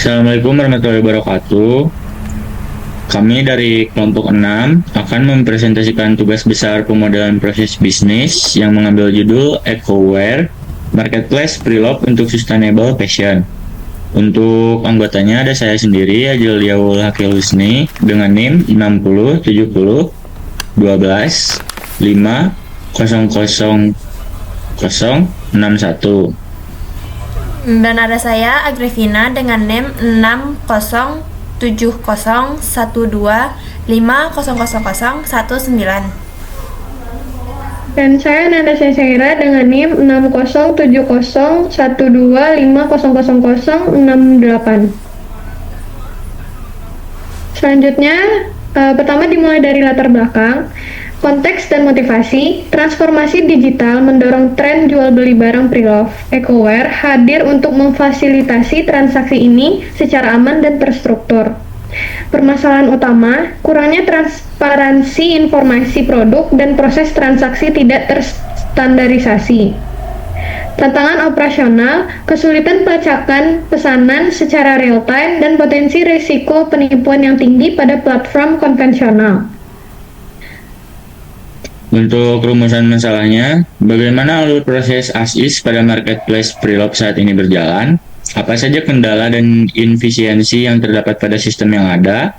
Assalamualaikum warahmatullahi wabarakatuh. Kami dari kelompok 6 akan mempresentasikan tugas besar pemodelan proses bisnis yang mengambil judul EcoWare Marketplace Preloved untuk Sustainable Fashion. Untuk anggotanya ada saya sendiri, Ajil Yaul Hakil Husni, dengan NIM 60 70 12 5 000 61. Dan ada saya, Agrivina, dengan NIM 607012500019. Dan saya Natasha Syaira dengan NIM 607012500068. Selanjutnya, pertama dimulai dari latar belakang, konteks dan motivasi. Transformasi digital mendorong tren jual beli barang pre-loved. EcoWare hadir untuk memfasilitasi transaksi ini secara aman dan terstruktur. Permasalahan utama, kurangnya transparansi informasi produk dan proses transaksi tidak terstandarisasi. Tantangan operasional, kesulitan pelacakan pesanan secara real-time, dan potensi risiko penipuan yang tinggi pada platform konvensional. Untuk rumusan masalahnya, bagaimana alur proses as-is pada marketplace preloved saat ini berjalan? Apa saja kendala dan inefisiensi yang terdapat pada sistem yang ada?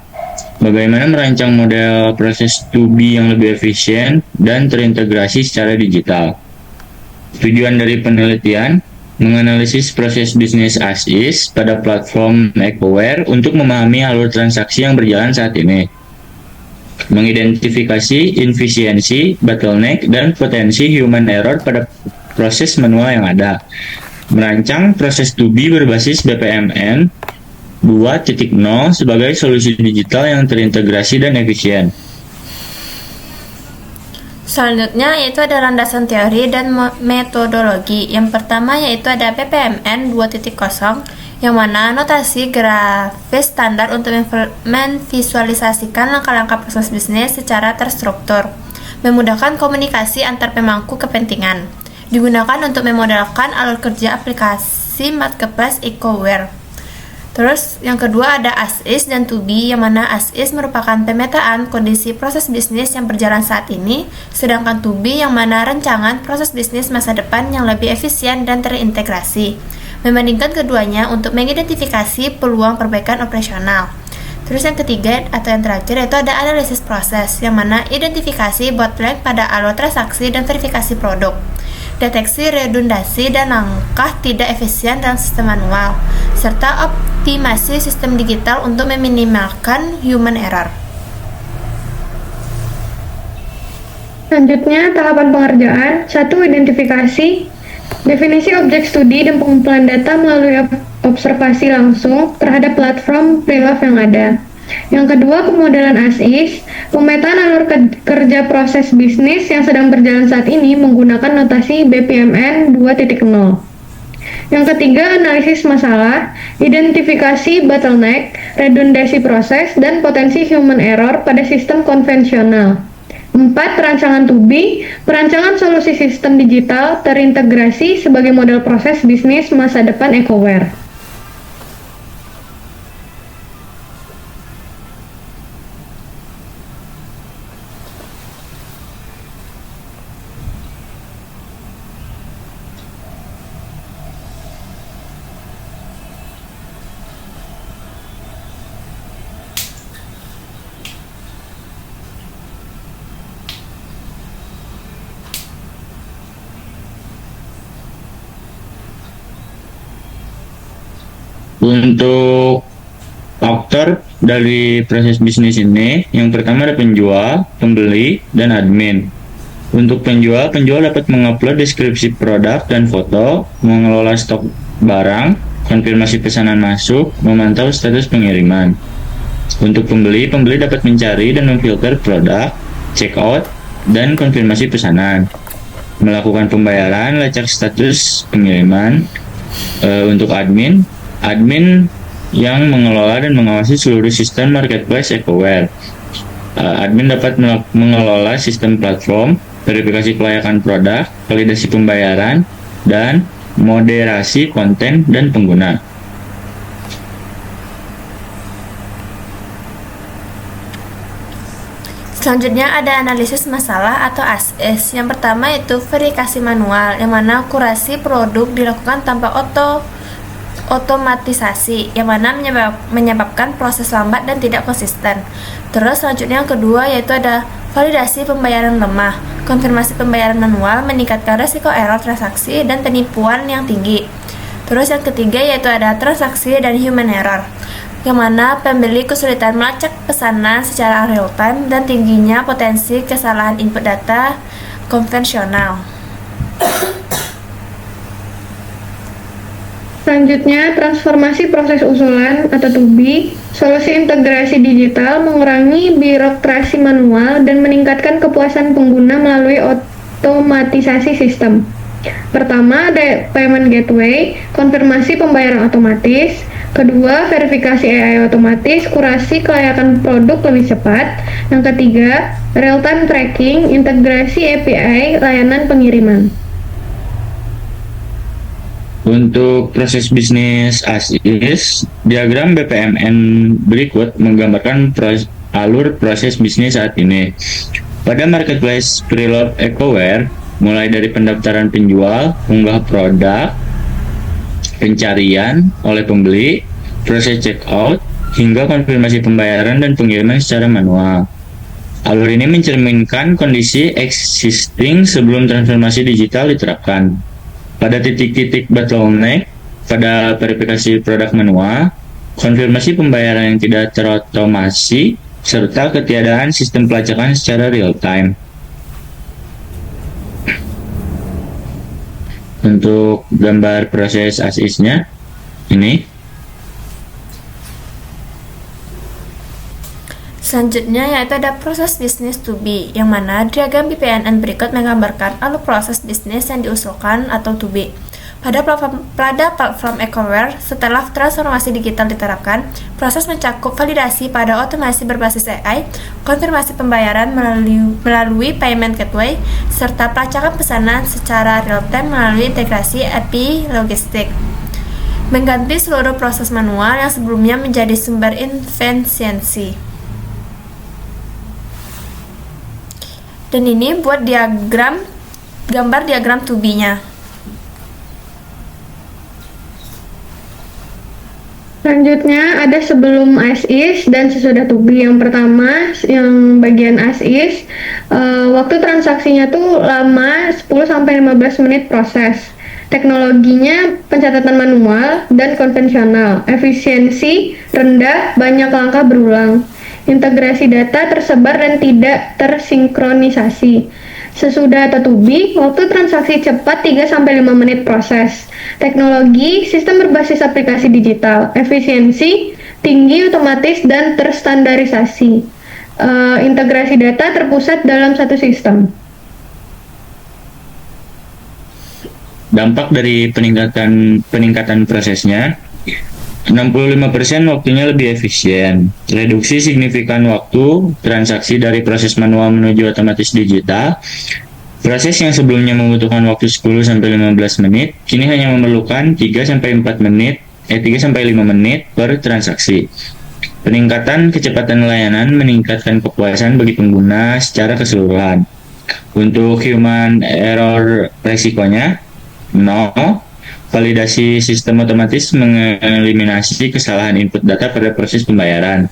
Bagaimana merancang model proses to be yang lebih efisien dan terintegrasi secara digital? Tujuan dari penelitian, menganalisis proses bisnis as-is pada platform EcoWare untuk memahami alur transaksi yang berjalan saat ini. Mengidentifikasi inefisiensi, bottleneck, dan potensi human error pada proses manual yang ada. Merancang proses to be berbasis BPMN 2.0 sebagai solusi digital yang terintegrasi dan efisien. Selanjutnya yaitu ada landasan teori dan metodologi. Yang pertama yaitu ada BPMN 2.0, yang mana notasi grafis standar untuk memvisualisasikan langkah-langkah proses bisnis secara terstruktur, memudahkan komunikasi antar pemangku kepentingan, digunakan untuk memodelkan alur kerja aplikasi marketplace EcoWare. Terus yang kedua ada as-is dan to be, yang mana as-is merupakan pemetaan kondisi proses bisnis yang berjalan saat ini, sedangkan to be yang mana rencangan proses bisnis masa depan yang lebih efisien dan terintegrasi. Membandingkan keduanya untuk mengidentifikasi peluang perbaikan operasional. Terus yang ketiga atau yang terakhir yaitu ada analisis proses, yang mana identifikasi bottleneck pada alur transaksi dan verifikasi produk, deteksi redundasi dan langkah tidak efisien dalam sistem manual, serta optimasi sistem digital untuk meminimalkan human error. Selanjutnya, tahapan pengerjaan. 1. Identifikasi. Definisi objek studi dan pengumpulan data melalui observasi langsung terhadap platform preloved yang ada. Yang kedua, pemodelan as-is, pemetaan alur kerja proses bisnis yang sedang berjalan saat ini menggunakan notasi BPMN 2.0. Yang ketiga, analisis masalah, identifikasi bottleneck, redundasi proses, dan potensi human error pada sistem konvensional. 4. Perancangan to be, perancangan solusi sistem digital terintegrasi sebagai model proses bisnis masa depan EcoWare. Untuk faktor dari proses bisnis ini, yang pertama ada penjual, pembeli, dan admin. Untuk penjual dapat mengupload deskripsi produk dan foto, mengelola stok barang, konfirmasi pesanan masuk, memantau status pengiriman. Untuk pembeli dapat mencari dan memfilter produk, checkout, dan konfirmasi pesanan. Melakukan pembayaran, lacak status pengiriman. Untuk admin yang mengelola dan mengawasi seluruh sistem marketplace EcoWare. Admin dapat mengelola sistem platform, verifikasi kelayakan produk, validasi pembayaran, dan moderasi konten dan pengguna. Selanjutnya ada analisis masalah atau ASIS. Yang pertama itu verifikasi manual, yang mana kurasi produk dilakukan tanpa otomatisasi, yang mana menyebabkan proses lambat dan tidak konsisten. Terus selanjutnya yang kedua yaitu ada validasi pembayaran lemah. Konfirmasi pembayaran manual meningkatkan resiko error transaksi dan penipuan yang tinggi. Terus yang ketiga yaitu ada transaksi dan human error, yang mana pembeli kesulitan melacak pesanan secara real time dan tingginya potensi kesalahan input data konvensional. Selanjutnya, transformasi proses usulan atau to be, solusi integrasi digital mengurangi birokrasi manual dan meningkatkan kepuasan pengguna melalui otomatisasi sistem. Pertama, ada payment gateway, konfirmasi pembayaran otomatis. Kedua, verifikasi AI otomatis, kurasi kelayakan produk lebih cepat. Yang ketiga, real-time tracking, integrasi API, layanan pengiriman. Untuk proses bisnis ASIS, diagram BPMN berikut menggambarkan alur proses bisnis saat ini. Pada marketplace Preloved Ecoware, mulai dari pendaftaran penjual, unggah produk, pencarian oleh pembeli, proses checkout, hingga konfirmasi pembayaran dan pengiriman secara manual. Alur ini mencerminkan kondisi existing sebelum transformasi digital diterapkan. Pada titik-titik bottleneck, pada verifikasi produk manual, konfirmasi pembayaran yang tidak terotomasi, serta ketiadaan sistem pelacakan secara real-time. Untuk gambar proses ASIS-nya, ini. Selanjutnya yaitu ada proses bisnis to be, yang mana diagram BPMN berikut menggambarkan alur proses bisnis yang diusulkan atau to be. Pada platform Ecoware, setelah transformasi digital diterapkan, proses mencakup validasi pada otomasi berbasis AI, konfirmasi pembayaran melalui payment gateway, serta pelacakan pesanan secara real-time melalui integrasi API logistik. Mengganti seluruh proses manual yang sebelumnya menjadi sumber inefisiensi. Dan ini buat gambar diagram to be-nya. Selanjutnya ada sebelum ASIS dan sesudah to be. Yang pertama, yang bagian ASIS, waktu transaksinya tuh lama 10-15 menit proses. Teknologinya pencatatan manual dan konvensional. Efisiensi rendah, banyak langkah berulang. Integrasi data tersebar dan tidak tersinkronisasi. Sesudah atau to be, waktu transaksi cepat 3-5 menit proses. Teknologi, sistem berbasis aplikasi digital. Efisiensi, tinggi, otomatis, dan terstandarisasi. Integrasi data terpusat dalam satu sistem. Dampak dari peningkatan prosesnya, 65% waktunya lebih efisien. Reduksi signifikan waktu transaksi dari proses manual menuju otomatis digital. Proses yang sebelumnya membutuhkan waktu 10-15 menit, kini hanya memerlukan 3-5 menit per transaksi. Peningkatan kecepatan layanan meningkatkan kepuasan bagi pengguna secara keseluruhan. Untuk human error resikonya, 0. Validasi sistem otomatis mengeliminasi kesalahan input data pada proses pembayaran.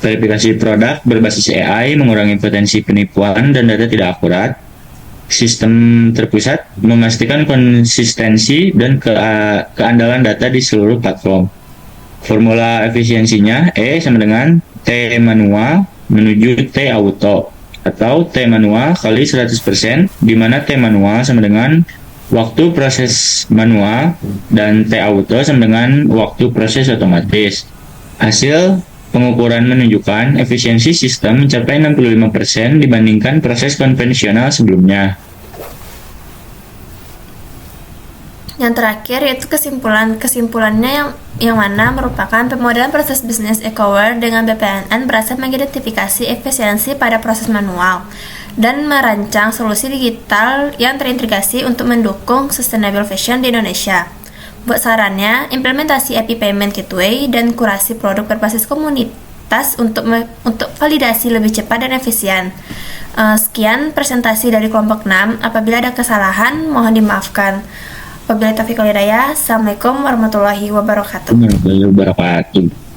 Verifikasi produk berbasis AI mengurangi potensi penipuan dan data tidak akurat. Sistem terpusat memastikan konsistensi dan keandalan data di seluruh platform. Formula efisiensinya E sama dengan T manual menuju T auto, atau T manual kali 100%, di mana T manual sama dengan waktu proses manual dan T auto sama dengan waktu proses otomatis. Hasil pengukuran menunjukkan efisiensi sistem mencapai 65% dibandingkan proses konvensional sebelumnya. Yang terakhir yaitu kesimpulannya yang mana merupakan pemodelan proses bisnis Ecoware dengan BPMN berhasil mengidentifikasi efisiensi pada proses manual dan merancang solusi digital yang terintegrasi untuk mendukung sustainable fashion di Indonesia. Buat sarannya, implementasi API Payment Gateway dan kurasi produk berbasis tas untuk validasi lebih cepat dan efisien. Sekian presentasi dari kelompok 6. Apabila ada kesalahan, mohon dimaafkan. Wabillahi taufiq wal hidayah. Assalamualaikum warahmatullahi wabarakatuh. Warahmatullahi wabarakatuh.